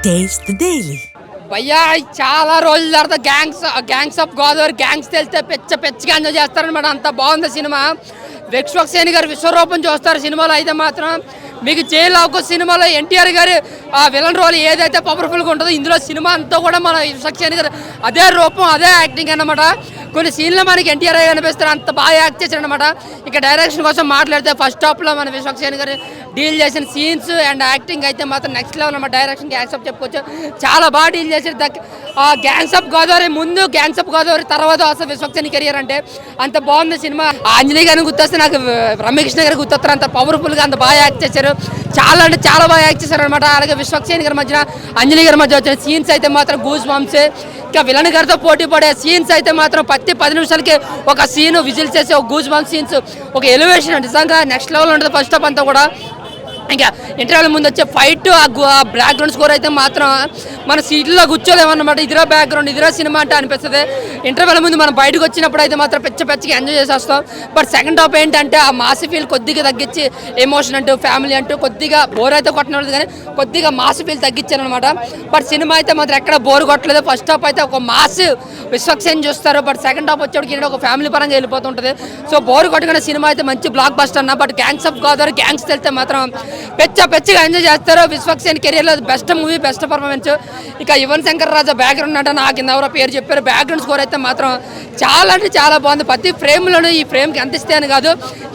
Taste the Daily. భయ్యా చాలా రోజుల తర్వాత గ్యాంగ్స్ ఆఫ్ గోదావరి గ్యాంగ్స్ తెలితే పెచ్చగా ఎంజాయ్ చేస్తారనమాట. అంత బాగుంది సినిమా. విశ్వక్సేన్ గారు విశ్వరూపం చూస్తారు సినిమాలో. అయితే మాత్రం మీకు జైలు ఒక సినిమాలో ఎన్టీఆర్ గారి విలన్ రోల్ ఏదైతే పవర్ఫుల్గా ఉంటుందో ఇందులో సినిమా అంతా కూడా మన విశ్వక్సేన్ గారు అదే రూపం అదే యాక్టింగ్ అన్నమాట. కొన్ని సీన్లో మనకి ఎన్టీఆర్ కనిపిస్తారు, అంత బాగా యాక్ట్ చేశారు అనమాట. ఇక డైరెక్షన్ కోసం మాట్లాడితే ఫస్ట్ హాఫ్లో మన విశ్వక్సేన్ గారు డీల్ చేసిన సీన్స్ అండ్ యాక్టింగ్ అయితే మాత్రం నెక్స్ట్ లెవెల్ అన్నమాట. డైరెక్షన్ గ్యాంగ్స్ ఆఫ్ చెప్పుకోవచ్చు, చాలా బాగా డీల్ చేశారు. గ్యాంగ్స్ ఆఫ్ గోదావరి ముందు గ్యాంగ్స్ ఆఫ్ గోదావరి తర్వాత అసలు విశ్వక్సేన్ కెరియర్ అంటే అంత బాగుంది సినిమా. ఆంజనేయ గారిని గుర్తొస్తే నాకు రమ్యకృష్ణ గారు గుర్తొస్తారు. అంత పవర్ఫుల్గా అంత బాగా యాక్ట్ చేశారు, చాలా అంటే చాలా బాగా యాక్ట్ చేశారు అనమాట. అలాగే విశ్వక్సేన్ గారి మధ్యన అంజలి గారి మధ్య వచ్చిన సీన్స్ అయితే మాత్రం గూస్ బంప్స్. ఇంకా విలన్ గారితో పోటీ పడే సీన్స్ అయితే మాత్రం ప్రతి 10 నిమిషాలకి ఒక సీను విజిల్ చేసి ఒక గూస్ బంప్ సీన్స్, ఒక ఎలివేషన్ నిజంగా నెక్స్ట్ లెవెల్ ఉంటుంది ఫస్ట్ హాఫ్ అంతా కూడా. ఇంకా ఇంటర్వ్యూల ముందు వచ్చే ఫైట్ ఆ బ్యాక్గ్రౌండ్ స్కోర్ అయితే మాత్రం మన సీట్లో కూర్చోలేమన్నమాట. ఇదిరా బ్యాక్గ్రౌండ్ ఇదిరా సినిమా అంటే అనిపిస్తుంది. ఇంటర్వ్యూల ముందు మనం బయటకు వచ్చినప్పుడు అయితే మాత్రం పెచ్చగా ఎంజాయ్ చేసేస్తాం. బట్ సెకండ్ హాఫ్ ఏంటంటే ఆ మాసి ఫీల్ కొద్దిగా తగ్గించి ఎమోషన్ అంటూ ఫ్యామిలీ అంటూ కొద్దిగా బోర్ అయితే కొట్టలేదు, కానీ కొద్దిగా మాసి ఫీల్ తగ్గించారు అనమాట. బట్ సినిమా అయితే మాత్రం ఎక్కడ బోర్ కొట్టలేదు. ఫస్ట్ హాఫ్ అయితే ఒక మాస్ విశ్వక్సేన్ చూస్తారు, బట్ సెకండ్ హాఫ్ వచ్చేటికి ఒక ఫ్యామిలీ పరంగా వెళ్ళిపోతుంటుంది. సో బోర్ కొట్టుకునే సినిమా అయితే మంచి బ్లాక్ బస్టర్ అన్న. But gangs of Godavari gangs వెళ్తే మాత్రం పెచ్చగా ఎంజాయ్ చేస్తారు. విశ్వక్సేన్ కెరియర్లో బెస్ట్ మూవీ, బెస్ట్ పర్ఫార్మెన్స్. ఇక యువన్ శంకర్ రాజా బ్యాక్గ్రౌండ్ అంటే నాకు ఎవరో పేరు చెప్పారు. బ్యాక్గ్రౌండ్ స్కోర్ అయితే మాత్రం చాలా అంటే చాలా బాగుంది. ప్రతి ఫ్రేమ్లోనూ ఈ ఫ్రేమ్కి ఎంత ఇస్తే అని కాదు,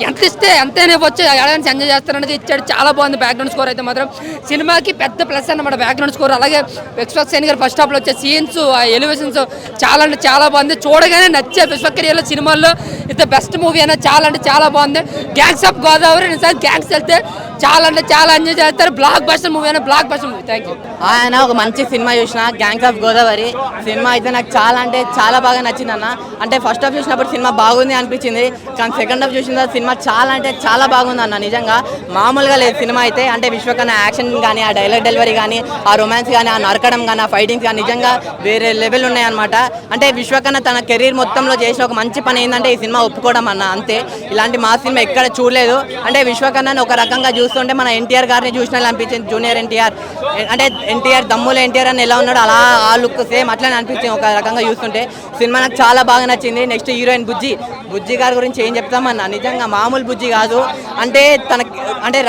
ఎంత ఇస్తే ఎంతైనా వచ్చి ఆడియన్స్ ఎంజాయ్ చేస్తారనేది ఇచ్చాడు. చాలా బాగుంది బ్యాక్గ్రౌండ్ స్కోర్ అయితే మాత్రం. సినిమాకి పెద్ద ప్లస్ అన్నమాట బ్యాక్గ్రౌండ్ స్కోర్. అలాగే విశ్వక్సేన్ గారు ఫస్ట్ హాఫ్లో వచ్చే సీన్స్, ఆ ఎలివేషన్స్ చాలా అంటే చాలా బాగుంది. చూడగానే నచ్చే విశ్వ కెరియర్లో సినిమాల్లో ఇది బెస్ట్ మూవీ అనేది చాలా అంటే చాలా బాగుంది. గ్యాంగ్స్ ఆఫ్ గోదావరి నిజంగా గ్యాంగ్స్ వెళ్తే చాలా అంటే చాలా ఎంజాయ్ చేస్తారు. బ్లాక్ బస్టర్ మూవీ అయినా block buster movie. Thank you. ఆయన ఒక మంచి సినిమా చూసిన గ్యాంగ్స్ ఆఫ్ గోదావరి సినిమా అయితే నాకు చాలా అంటే చాలా బాగా నచ్చింది అన్న. అంటే ఫస్ట్ హాఫ్ చూసినప్పుడు సినిమా బాగుంది అనిపించింది, కానీ సెకండ్ హాఫ్ చూసిన సినిమా చాలా అంటే చాలా బాగుంది అన్న. నిజంగా మామూలుగా లేదు సినిమా అయితే. అంటే విశ్వకన్నా యాక్షన్ కానీ, ఆ డైలాగ్ డెలివరీ కానీ, ఆ రొమాన్స్ కానీ, ఆ నరకడం కానీ, ఆ ఫైటింగ్స్ కానీ నిజంగా వేరే లెవెల్ ఉన్నాయన్నమాట. అంటే విశ్వకన్నా తన కెరీర్ మొత్తంలో చేసిన ఒక మంచి పని ఏంటంటే ఈ సినిమా ఒప్పుకోవడం అన్న, అంతే. ఇలాంటి మా సినిమా ఎక్కడ చూడలేదు. అంటే విశ్వకన్నాని ఒక రకంగా చూస్తుంటే మన ఎన్టీఆర్ గారిని చూసినా అనిపించింది. జూనియర్ ఎన్టీఆర్ అంటే ఎన్టీఆర్ దమ్ములు ఎన్టీఆర్ అని ఎలా ఉన్నాడు అలా ఆ లుక్ సేమ్ అట్లనే అనిపించింది ఒక రకంగా చూస్తుంటే. సినిమా నాకు చాలా బాగా నచ్చింది. నెక్స్ట్ హీరోయిన్ బుజ్జి గారి గురించి ఏం చెప్తామన్నా, నిజంగా మామూలు బుజ్జి కాదు. అంటే తనకి అంటే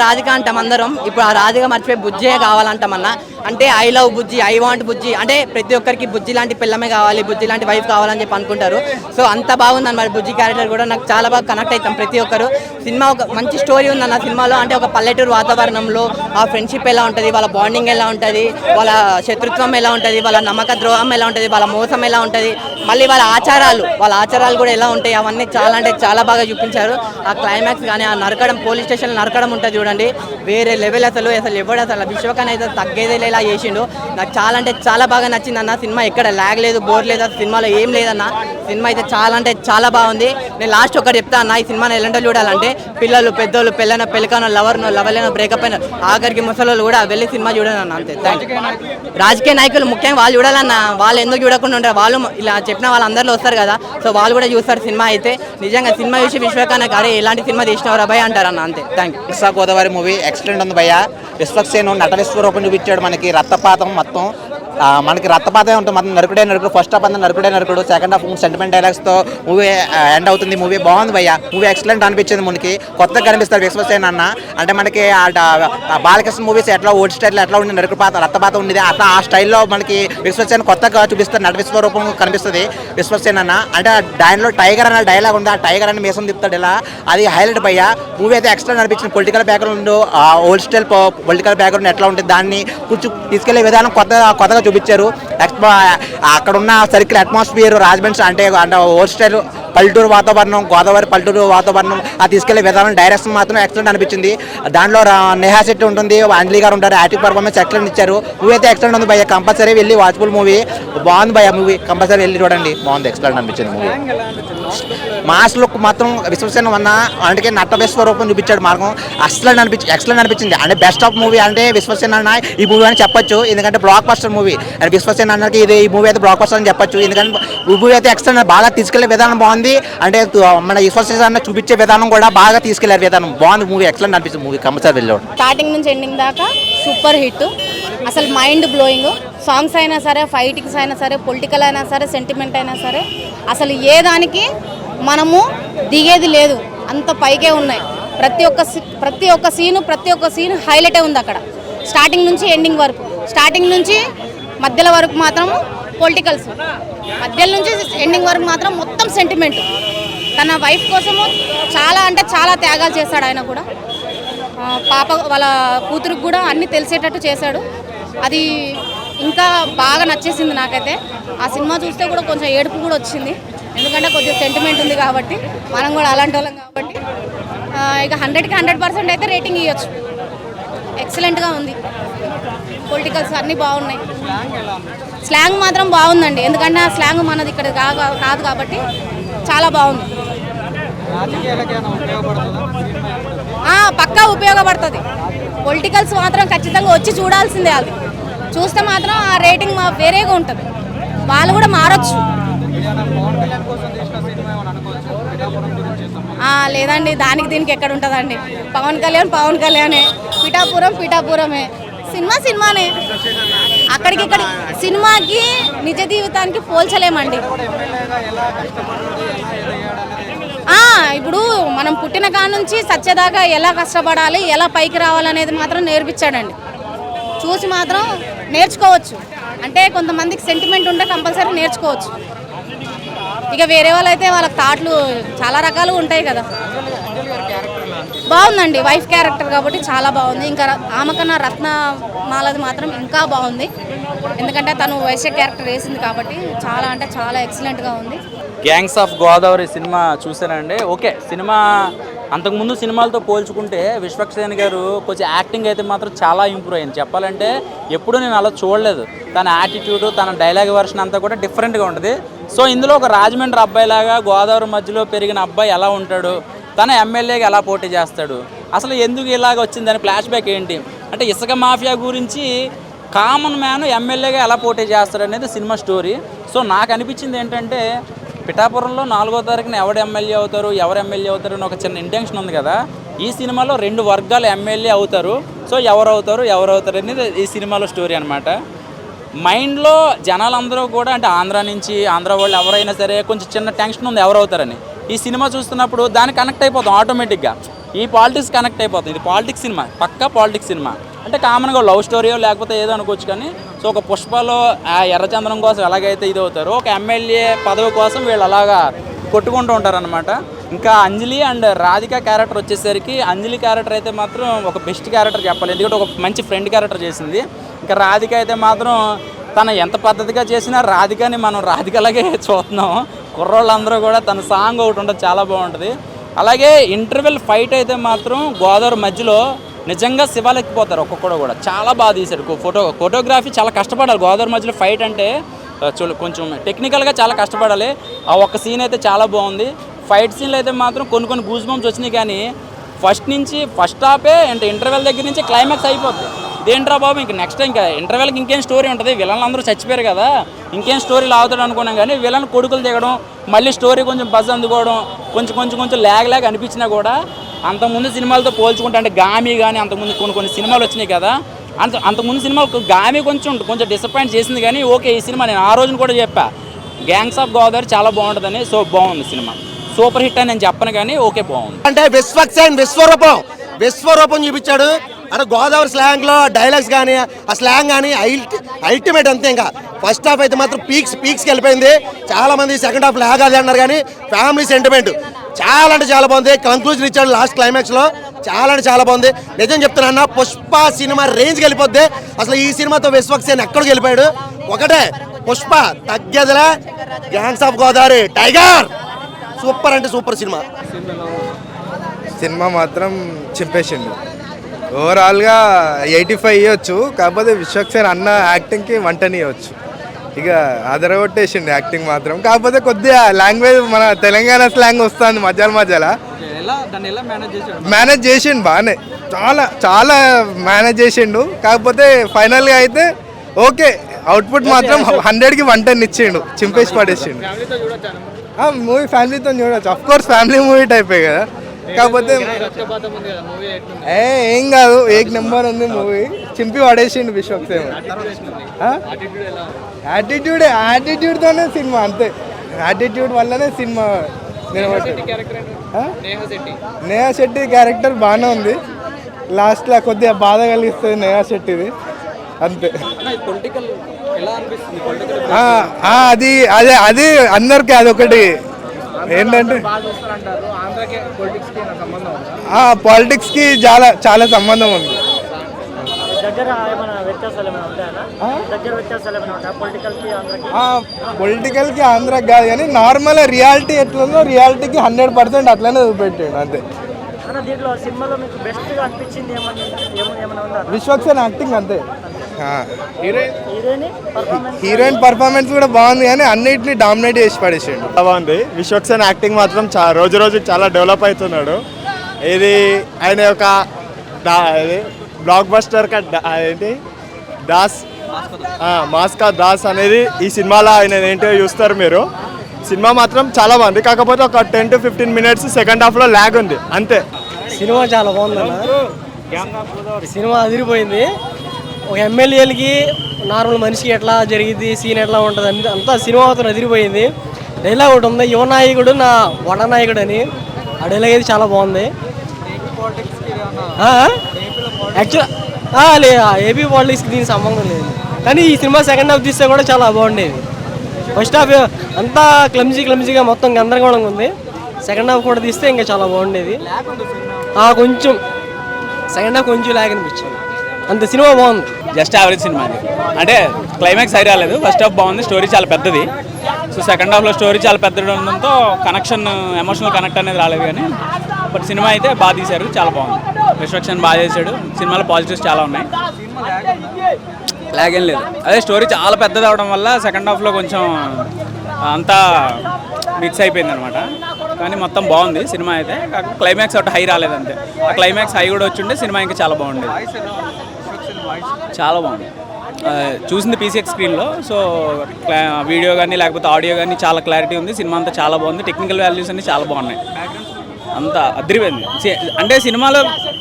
రాధిక అంటాం అందరం, ఇప్పుడు ఆ రాధిక మర్చిపోయి బుజ్జే కావాలంటామన్నా. అంటే I love Bujji, I want Bujji. అంటే ప్రతి ఒక్కరికి బుజ్జి లాంటి పిల్లమే కావాలి, బుజ్జి లాంటి వైఫ్ కావాలని చెప్పి అనుకుంటారు. సో అంత బాగుంది అన్నమాట. బుజ్జి క్యారెక్టర్ కూడా నాకు చాలా బాగా కనెక్ట్ అవుతాం ప్రతి ఒక్కరు. సినిమా ఒక మంచి స్టోరీ ఉందన్న సినిమాలో. అంటే ఒక పల్లెటూరు వాతావరణంలో ఆ ఫ్రెండ్షిప్ ఎలా ఉంటుంది, వాళ్ళ బాండింగ్ ఎలా ఉంటుంది, వాళ్ళ శత్రుత్వం ఎలా ఉంటుంది, వాళ్ళ నమ్మక ద్రోహం ఎలా ఉంటుంది, వాళ్ళ మోసం ఎలా ఉంటుంది, మళ్ళీ వాళ్ళ ఆచారాలు కూడా ఎలా ఉంటాయి, అవన్నీ చాలా అంటే చాలా బాగా చూపించారు. ఆ క్లైమాక్స్ కానీ, ఆ నరకడం పోలీస్ స్టేషన్లో నరకడం ఉంటుంది చూడండి, వేరే లెవెల్. అసలు ఎవడు అసలు విశ్వకన్ అయితే తగ్గేదే ఇలా చేసిండు. నాకు చాలా అంటే చాలా బాగా నచ్చింది అన్న. సినిమా ఎక్కడ ల్యాగ్ లేదు, బోర్ లేదు, సినిమాలో ఏం లేదన్న. సినిమా అయితే చాలా అంటే చాలా బాగుంది. నేను లాస్ట్ ఒకటి చెప్తా అన్న, ఈ సినిమాని ఎలాంటి చూడాలంటే పిల్లలు, పెద్దోళ్ళు, పెళ్ళకనో లవర్నో బ్రేకప్ అయిన ఆఖరికి ముసలోళ్ళు కూడా వెళ్ళి సినిమా చూడాలన్న, అంతే. Thank you. రాజకీయ నాయకులు ముఖ్యంగా వాళ్ళు చూడాలన్న. వాళ్ళు ఎందుకు చూడకుండా ఉంటారు, వాళ్ళు ఇలా చెప్పిన వాళ్ళందరిలో వస్తారు కదా, సో వాళ్ళు కూడా చూస్తారు సినిమా అయితే. నిజంగా సినిమా చూసి విశ్వకన్నా అరే ఎలాంటి సినిమా తీసినవరా భయ అంటారన్న, అంతే. Thank you. Gangs of Godavari movie excellent ఉంది భయ్య. విశ్వక్సేన్ నట విశ్వరూపం చూపించాడు మనకి. రక్తపాతం మొత్తం మనకి రక్తపాతం ఉంటుంది మొత్తం. నరుకుడు ఫస్ట్ హాఫ్ అంతా నరుకుడు, సెకండ్ హాఫ్ సెంటిమెంట్ డైలాగ్స్తో మూవీ ఎండ్ అవుతుంది. మూవీ బాగుంది భయ్య. మూవీ ఎక్సలెంట్ అనిపించింది మనకి. కొత్తగా కనిపిస్తారు విశ్వక్సేన్ అన్న. అంటే మనకి బాలకృష్ణ మూవీస్ ఎట్లా ఓల్డ్ స్టైల్లో ఎట్లా ఉండి రక్తపాతం ఉండేది, అట్లా ఆ స్టైల్లో మనకి విశ్వక్సేన్ కొత్తగా చూపిస్తారు. నట విశ్వరూపం కనిపిస్తుంది విశ్వక్సేన్ అన్న. అంటే దానిలో టైగర్ అన్న డైలాగ్ ఉంది, ఆ టైగర్ అని మీసం తిప్పుతాడు ఇలా, అది హైలైట్ భయ్య. మూవీ అయితే ఎక్సలెంట్ అనిపించింది. Political background, old style political background ఎట్లా ఉంటుంది దాన్ని కొంచెం తీసుకెళ్లే విధానం కొత్తగా చూపించారు. అక్కడ ఉన్న సర్కిల్ అట్మాస్ఫియర్ రాజమండ్రి అంటే ఓల్డ్ స్టైల్ పల్లెటూరు వాతావరణం, గోదావరి పల్లెటూరు వాతావరణం ఆ తీసుకెళ్లే విధానం డైరెక్షన్ మాత్రం ఎక్సలెంట్ అనిపించింది. దాంట్లో నేహా శెట్టి ఉంటుంది, అంజలి గారు ఉంటారు, యాక్టివ్ పర్ఫార్మెన్స్ ఎక్సలెంట్ ఇచ్చారు. మూవీ అయితే ఎక్సలెంట్ ఉంది భయ్య. కంపల్సరీ వెళ్ళి వాచ్ఫుల్ మూవీ బాగుంది భయ్య. మూవీ కంపల్సరీ వెళ్ళి చూడండి, బాగుంది, ఎక్సలెంట్ అనిపించింది మూవీ. మాస్ లుక్ మాత్రం విశ్వక్సేన్ ఉన్న అంటే నట విశ్వరూపం చూపించాడు మార్గం. ఎక్సలెంట్ అనిపించింది. అంటే బెస్ట్ ఆఫ్ మూవీ అంటే విశ్వక్సేన్ అన్న ఈ మూవీ అని చెప్పొచ్చు, ఎందుకంటే బ్లాక్ బస్టర్ మూవీ. అంటే విశ్వక్సేన్ అన్నకి ఈ మూవీ అయితే బ్లాక్ బస్టర్ అని చెప్పొచ్చు, ఎందుకంటే ఈ మూవీ అయితే ఎక్సలెంట్ బాగా తీసుకెళ్లే విధానం బాగుంది. అంటే మన విశ్వక్సేన్ అన్న చూపించే విధానం కూడా బాగా తీసుకెళ్లారు విధానం బాగుంది. మూవీ ఎక్సలెంట్ అనిపించింది. మూవీ కంపల్సరీ వెళ్ళాడు. స్టార్టింగ్ నుంచి ఎండింగ్ దాకా సూపర్ హిట్, అసలు మైండ్ బ్లోయింగ్. సాంగ్స్ అయినా సరే, ఫైటింగ్స్ అయినా సరే, పొలిటికల్ అయినా సరే, సెంటిమెంట్ అయినా సరే, అసలు ఏ దానికి మనము దిగేది లేదు, అంత పైకే ఉన్నాయి. ప్రతి ఒక్క సీను హైలైటే ఉంది అక్కడ, స్టార్టింగ్ నుంచి ఎండింగ్ వరకు. స్టార్టింగ్ నుంచి మధ్యలో వరకు మాత్రం పొలిటికల్స్, మధ్యలో నుంచి ఎండింగ్ వరకు మాత్రం మొత్తం సెంటిమెంట్. తన వైఫ్ కోసము చాలా అంటే చాలా త్యాగాలు చేశాడు ఆయన కూడా. పాప వాళ్ళ కూతురికి కూడా అన్నీ తెలిసేటట్టు చేశాడు. అది ఇంకా బాగా నచ్చేసింది నాకైతే. ఆ సినిమా చూస్తే కూడా కొంచెం ఏడుపు కూడా వచ్చింది, ఎందుకంటే కొద్దిగా సెంటిమెంట్ ఉంది కాబట్టి, మనం కూడా అలాంటి వాళ్ళం కాబట్టి. ఇక 100కి 100% అయితే రేటింగ్ ఇవ్వచ్చు. ఎక్సలెంట్గా ఉంది, పొలిటికల్స్ అన్నీ బాగున్నాయి. స్లాంగ్ మాత్రం బాగుందండి, ఎందుకంటే ఆ స్లాంగ్ మనది ఇక్కడ కాదు కాబట్టి చాలా బాగుంది. పక్కా ఉపయోగపడుతుంది. పొలిటికల్స్ మాత్రం ఖచ్చితంగా వచ్చి చూడాల్సిందే. అది చూస్తే మాత్రం ఆ రేటింగ్ వేరేగా ఉంటుంది, వాళ్ళు కూడా మారచ్చు. లేదండి, దానికి దీనికి ఎక్కడ ఉంటుందండి. పవన్ కళ్యాణే, పిఠాపురమే. సినిమానే. అక్కడికి సినిమాకి నిజ జీవితానికి పోల్చలేమండి. ఇప్పుడు మనం పుట్టిన కాడ నుంచి సత్యదాకా ఎలా కష్టపడాలి, ఎలా పైకి రావాలనేది మాత్రం నేర్పించాడండి. చూసి మాత్రం నేర్చుకోవచ్చు. అంటే కొంతమందికి సెంటిమెంట్ ఉంటే కంపల్సరీ నేర్చుకోవచ్చు. ఇక వేరే వాళ్ళైతే వాళ్ళకి థాట్లు చాలా రకాలుగా ఉంటాయి కదా. బాగుందండి, వైఫ్ క్యారెక్టర్ కాబట్టి చాలా బాగుంది. ఇంకా ఆమెకన్నా రత్నమాలది మాత్రం ఇంకా బాగుంది, ఎందుకంటే తను వైశ్య క్యారెక్టర్ వేసింది కాబట్టి చాలా అంటే చాలా ఎక్సలెంట్గా ఉంది. గ్యాంగ్స్ ఆఫ్ గోదావరి సినిమా చూసానండి. ఓకే, సినిమా అంతకుముందు సినిమాలతో పోల్చుకుంటే విశ్వక్సేన్ గారు కొంచెం యాక్టింగ్ అయితే మాత్రం చాలా ఇంప్రూవ్ అయింది. చెప్పాలంటే ఎప్పుడూ నేను అలా చూడలేదు. తన యాటిట్యూడ్, తన డైలాగ్ వర్షన్ అంతా కూడా డిఫరెంట్గా ఉంటుంది. సో ఇందులో ఒక రాజమండ్రి అబ్బాయిలాగా గోదావరి మధ్యలో పెరిగిన అబ్బాయి ఎలా ఉంటాడు, తన ఎమ్మెల్యేగా ఎలా పోటీ చేస్తాడు, అసలు ఎందుకు ఇలాగ వచ్చిందని ఫ్లాష్ బ్యాక్ ఏంటి అంటే, ఇసుక మాఫియా గురించి కామన్ మ్యాన్ ఎమ్మెల్యేగా ఎలా పోటీ చేస్తాడు అనేది సినిమా స్టోరీ. సో నాకు అనిపించింది ఏంటంటే, పిఠాపురంలో 4వ తారీఖున ఎవరు ఎమ్మెల్యే అవుతారు అని ఒక చిన్న ఇంటెన్షన్ ఉంది కదా. ఈ సినిమాలో 2 వర్గాలు ఎమ్మెల్యే అవుతారు. సో ఎవరు అవుతారు అనేది ఈ సినిమాలో స్టోరీ అనమాట. మైండ్లో జనాలందరూ కూడా అంటే ఆంధ్ర వాళ్ళు ఎవరైనా సరే కొంచెం చిన్న టెన్షన్ ఉంది ఎవరు అవుతారని. ఈ సినిమా చూస్తున్నప్పుడు దానికి కనెక్ట్ అయిపోతాం ఆటోమేటిక్గా. ఈ పాలిటిక్స్ కనెక్ట్ అయిపోతుంది. ఇది పాలిటిక్స్ సినిమా, పక్కా పాలిటిక్స్ సినిమా. అంటే కామన్గా లవ్ స్టోరీయో లేకపోతే ఏదో అనుకోవచ్చు, కానీ సో ఒక పుష్పలో ఎర్రచందనం కోసం ఎలాగైతే ఇది అవుతారో, ఒక ఎమ్మెల్యే పదవి కోసం వీళ్ళు అలాగా కొట్టుకుంటూ ఉంటారనమాట. ఇంకా అంజలి అండ్ రాధిక క్యారెక్టర్ వచ్చేసరికి, అంజలి క్యారెక్టర్ అయితే మాత్రం ఒక బెస్ట్ క్యారెక్టర్ చెప్పాలి, ఎందుకంటే ఒక మంచి ఫ్రెండ్ క్యారెక్టర్ చేసింది. ఇంకా రాధిక అయితే మాత్రం తను ఎంత పద్ధతిగా చేసినా రాధికని మనం రాధికలాగే చూస్తున్నాం. కుర్రోళ్ళందరూ కూడా తన సాంగ్ ఒకటి ఉంటుంది, చాలా బాగుంటుంది. అలాగే ఇంటర్వెల్ ఫైట్ అయితే మాత్రం గోదావరి మధ్యలో నిజంగా శివాలెక్కిపోతారు ఒక్కొక్కడు కూడా. చాలా బాగా తీశాడు. ఫోటోగ్రఫీ చాలా కష్టపడాలి. గోదావరి మధ్యలో ఫైట్ అంటే కొంచెం టెక్నికల్గా చాలా కష్టపడాలి. ఆ ఒక్క సీన్ అయితే చాలా బాగుంది. ఫైట్ సీన్లు అయితే మాత్రం కొన్ని గూస్ బంప్స్ వచ్చినాయి, కానీ ఫస్ట్ హాఫే అంటే ఇంటర్వెల్ దగ్గర నుంచి క్లైమాక్స్ అయిపోద్ది. ఇదేంట్రా బాబు, ఇంక నెక్స్ట్ ఇంకా ఇంటర్వెల్కి ఇంకేం స్టోరీ ఉంటుంది, విలన్లు అందరూ చచ్చిపోయారు కదా, ఇంకేం స్టోరీ లాగుతాడు అనుకున్నాం. కానీ విలన్ కొడుకులు దిగడం, మళ్ళీ స్టోరీ కొంచెం బజ్ అందుకోవడం, కొంచెం ల్యాగ్ అనిపించినా కూడా అంతకుముందు సినిమాలతో పోల్చుకుంటే, అంటే గామి కానీ అంతకుముందు కొన్ని సినిమాలు వచ్చినాయి కదా, అంతకుముందు సినిమాలు గామి కొంచెం డిసప్పాయింట్ చేసింది. కానీ ఓకే, ఈ సినిమా నేను ఆ రోజున కూడా చెప్పా, గ్యాంగ్స్ ఆఫ్ గోదావరి చాలా బాగుంటుందని. సో బాగుంది సినిమా, సూపర్ హిట్ అని నేను చెప్పను, కానీ ఓకే బాగుంది. అంటే విశ్వరూపం చూపించాడు. అంటే గోదావరి స్లాంగ్లో డైలాగ్స్ కానీ ఆ స్లాంగ్ కానీ అల్టిమేట్ అంతే. ఇంకా ఫస్ట్ హాఫ్ అయితే మాత్రం పీక్స్కి వెళ్ళిపోయింది. చాలా మంది సెకండ్ హాఫ్ లాగాది అన్నారు, కానీ ఫ్యామిలీ సెంటిమెంట్ చాలా అంటే చాలా బాగుంది. కంక్లూజన్ ఇచ్చాడు లాస్ట్ క్లైమాక్స్లో, చాలా అంటే చాలా బాగుంది. నిజం చెప్తున్నా, పుష్ప సినిమా రేంజ్కి వెళ్ళిపోద్ది. అసలు ఈ సినిమాతో విశ్వక్సేన్ ఎక్కడికి వెళ్ళిపోయాడు. ఒకటే పుష్ప తగ్గేదిలా, gangs of Godavari tiger super అంటే సూపర్ సినిమా మాత్రం చింపేసిండు. ఓవరాల్గా 85 ఇవ్వచ్చు, కాకపోతే విశ్వక్సేన్ అన్న యాక్టింగ్కి 110 ఇవ్వచ్చు. ఇక అదరగొట్టేసిండు యాక్టింగ్ మాత్రం. కాకపోతే కొద్దిగా లాంగ్వేజ్ మన తెలంగాణ స్లాంగ్ వస్తుంది మధ్యలో మేనేజ్ చేసిండు బాగానే, చాలా మేనేజ్ చేసిండు. కాకపోతే ఫైనల్గా అయితే ఓకే, అవుట్పుట్ మాత్రం 100కి 110 ఇచ్చిండు, చింపేసి పడేసిండు. మూవీ ఫ్యామిలీతో చూడొచ్చు, అఫ్ కోర్స్ ఫ్యామిలీ మూవీ టైపే కదా. కాకపోతే ఏం కాదు, ఏక్ నెంబర్ ఉంది మూవీ. చింపి పడేసిండు విశ్వక్సేన్. యాటిట్యూడ్తోనే సినిమా, అంతే. యాటిట్యూడ్ వల్లనే సినిమా నిలబడుతుంది. నేహా శెట్టి క్యారెక్టర్ బాగానే ఉంది, లాస్ట్లో కొద్దిగా బాధ కలిగిస్తుంది నేహా శెట్టిది, అంతే. అది అదే అది అందరికి అదొకటి ఏంటంటే పాలిటిక్స్కి చాలా చాలా సంబంధం ఉంది. పొలిటికల్కి ఆంధ్రాకి కాదు కానీ నార్మల్ రియాలిటీ ఎట్లుందో రియాలిటీకి 100% అట్లనే చూపెట్టాడు, అంతే. విశ్వక్సేన్ యాక్టింగ్, అంతే. హీరోయిన్ పర్ఫార్మెన్స్ కూడా బాగుంది కానీ అన్నిటిని డామినేట్ చేసి పడేసాడు. బాగుంది. విశ్వక్సేన్ యాక్టింగ్ మాత్రం రోజు రోజు చాలా డెవలప్ అవుతున్నాడు. ఇది ఆయన యొక్క బ్లాక్ బస్టర్ ఏంటి దాస్, మాస్కా దాస్ అనేది ఈ సినిమాలో ఆయన ఏంటో చూస్తారు మీరు. సినిమా మాత్రం చాలా బాగుంది, కాకపోతే ఒక 10 to 15 minutes సెకండ్ హాఫ్లో ల్యాగ్ ఉంది, అంతే. సినిమా చాలా బాగుందన్న, సినిమా అదిరిపోయింది. ఒక ఎమ్మెల్యేలకి నార్మల్ మనిషికి ఎట్లా జరిగింది, సీన్ ఎట్లా ఉంటుంది అంతా సినిమా మాత్రం అదిరిపోయింది. డైలాగ్ ఒకటి ఉంది, యువనాయకుడు నా వడనాయకుడు అని, ఆ డైలాగ్ అయితే చాలా బాగుంది. యాక్చువల్ ఏపీ పాలిటిక్స్కి దీనికి సంబంధం లేదు, కానీ ఈ సినిమా సెకండ్ హాఫ్ తీస్తే కూడా చాలా బాగుండేది. ఫస్ట్ హాఫ్ అంతా క్లమ్జీగా మొత్తం గందరగోళంగా ఉంది, సెకండ్ హాఫ్ కూడా తీస్తే ఇంకా చాలా బాగుండేది. కొంచెం సెకండ్ హాఫ్ కొంచెం లాగ్ అనిపించింది, అంత. సినిమా బాగుంది, జస్ట్ యావరేజ్ సినిమా అది. అంటే క్లైమాక్స్ హై రాలేదు, ఫస్ట్ హాఫ్ బాగుంది, స్టోరీ చాలా పెద్దది. సో సెకండ్ హాఫ్లో స్టోరీ చాలా పెద్దది ఉండడంతో కనెక్షన్, ఎమోషనల్ కనెక్ట్ అనేది రాలేదు. కానీ బట్ సినిమా అయితే బాగా తీశారు, చాలా బాగుంది. విశ్వక్సేన్ బాగా చేశాడు, సినిమాలో పాజిటివ్స్ చాలా ఉన్నాయి, లాగ్ ఏం లేదు. అదే స్టోరీ చాలా పెద్దది అవడం వల్ల సెకండ్ హాఫ్లో కొంచెం అంతా మిక్స్ అయిపోయింది అనమాట. కానీ మొత్తం బాగుంది సినిమా అయితే, కాకపోతే క్లైమాక్స్ ఒకటి హై రాలేదు, అంతే. ఆ క్లైమాక్స్ హై కూడా వచ్చిండే సినిమా ఇంకా చాలా బాగుండేది, చాలా బాగుంది. చూసింది PCX స్క్రీన్లో, సో వీడియో కానీ లేకపోతే ఆడియో కానీ చాలా క్లారిటీ ఉంది. సినిమా అంతా చాలా బాగుంది, టెక్నికల్ వాల్యూస్ అన్నీ చాలా బాగున్నాయి, అంతా అదిరిపోయింది. అంటే సినిమాలో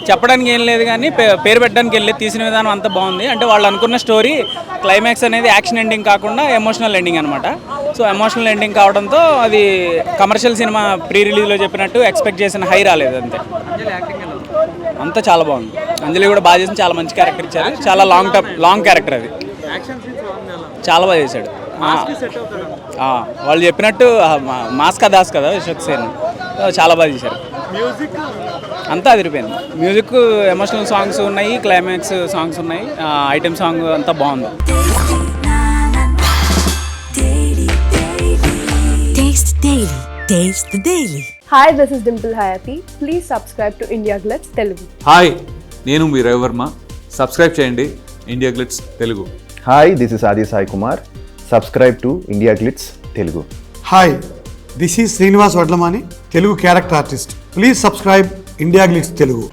చెప్పడానికి ఏం లేదు కానీ పేరు పెట్టడానికి వెళ్ళి తీసిన విధానం అంతా బాగుంది. అంటే వాళ్ళు అనుకున్న స్టోరీ క్లైమాక్స్ అనేది యాక్షన్ ఎండింగ్ కాకుండా ఎమోషనల్ ఎండింగ్ అనమాట. సో ఎమోషనల్ ఎండింగ్ కావడంతో అది కమర్షియల్ సినిమా ప్రీ రిలీజ్లో చెప్పినట్టు ఎక్స్పెక్ట్ చేసిన హై రాలేదు, అంతే. అంతా చాలా బాగుంది. అంజలి కూడా బాగా చేసి చాలా మంచి క్యారెక్టర్ ఇచ్చారు, చాలా లాంగ్ క్యారెక్టర్ అది, చాలా బాగా చేశాడు. వాళ్ళు చెప్పినట్టు మాస్కా దాస్ కదా విశ్వక్సేన్, చాలా బాగా చేశారు. అంతా అదిరిపోయింది. మ్యూజిక్, ఎమోషనల్ సాంగ్స్ ఉన్నాయి, క్లైమాక్స్ సాంగ్స్ ఉన్నాయి, ఐటెం సాంగ్ అంతా బాగుంది. Hi, this is Dimple Hayati. Please subscribe to India Glitz Telugu. Hi, నేను మీ రవివర్మ. సబ్స్క్రైబ్ చేయండి India Glitz Telugu. Hi, this is Adi Sai Kumar. Subscribe to India Glitz Telugu. Hi, this is Srinivas Vadlamani, Telugu character artist. Please subscribe India Glitz Telugu.